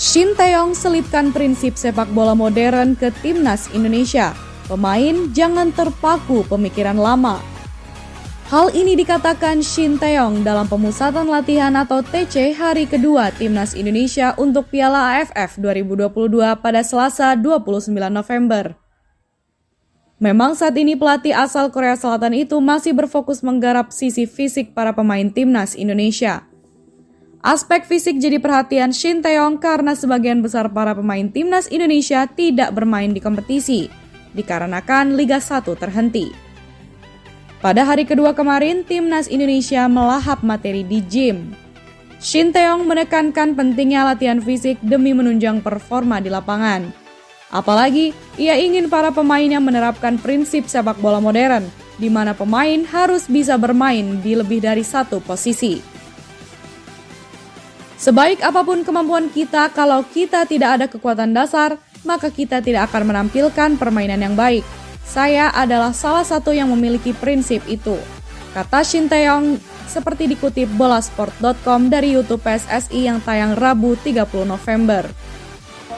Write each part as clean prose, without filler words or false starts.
Shin Tae-yong selipkan prinsip sepak bola modern ke timnas Indonesia. Pemain jangan terpaku pemikiran lama. Hal ini dikatakan Shin Tae-yong dalam pemusatan latihan atau TC hari kedua timnas Indonesia untuk Piala AFF 2022 pada Selasa 29 November. Memang saat ini pelatih asal Korea Selatan itu masih berfokus menggarap sisi fisik para pemain timnas Indonesia. Aspek fisik jadi perhatian Shin Tae-yong karena sebagian besar para pemain timnas Indonesia tidak bermain di kompetisi, dikarenakan Liga 1 terhenti. Pada hari kedua kemarin, timnas Indonesia melahap materi di gym. Shin Tae-yong menekankan pentingnya latihan fisik demi menunjang performa di lapangan. Apalagi, ia ingin para pemainnya menerapkan prinsip sepak bola modern, di mana pemain harus bisa bermain di lebih dari satu posisi. Sebaik apapun kemampuan kita, kalau kita tidak ada kekuatan dasar, maka kita tidak akan menampilkan permainan yang baik. Saya adalah salah satu yang memiliki prinsip itu, kata Shin Tae-yong seperti dikutip bolasport.com dari YouTube PSSI yang tayang Rabu 30 November.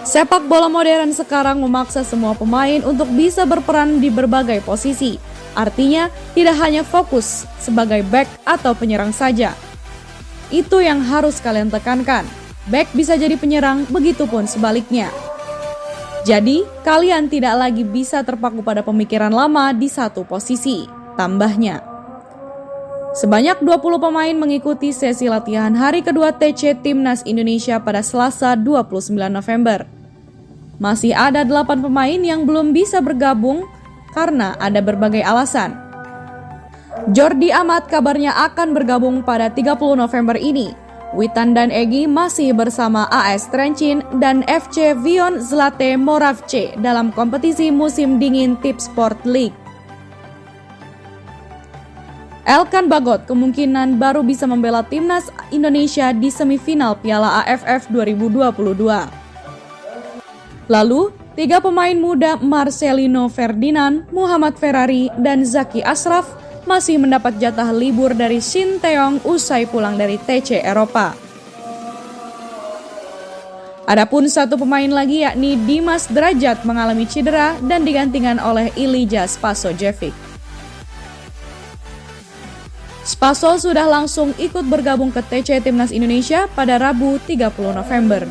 Sepak bola modern sekarang memaksa semua pemain untuk bisa berperan di berbagai posisi. Artinya, tidak hanya fokus sebagai back atau penyerang saja. Itu yang harus kalian tekankan. Back bisa jadi penyerang, begitupun sebaliknya. Jadi, kalian tidak lagi bisa terpaku pada pemikiran lama di satu posisi, tambahnya. Sebanyak 20 pemain mengikuti sesi latihan hari kedua TC Timnas Indonesia pada Selasa 29 November. Masih ada 8 pemain yang belum bisa bergabung karena ada berbagai alasan. Jordi Amat kabarnya akan bergabung pada 30 November ini. Witan dan Egy masih bersama AS Trencin dan FC Vion Zlate Moravce dalam kompetisi musim dingin Tipsport League. Elkan Bagot kemungkinan baru bisa membela timnas Indonesia di semifinal Piala AFF 2022. Lalu, 3 pemain muda Marcelino Ferdinand, Muhammad Ferrari, dan Zaki Ashraf masih mendapat jatah libur dari Shin Tae-yong usai pulang dari TC Eropa. Adapun satu pemain lagi yakni Dimas Derajat mengalami cedera dan digantikan oleh Ilija Spasojevic. Spaso sudah langsung ikut bergabung ke TC Timnas Indonesia pada Rabu 30 November.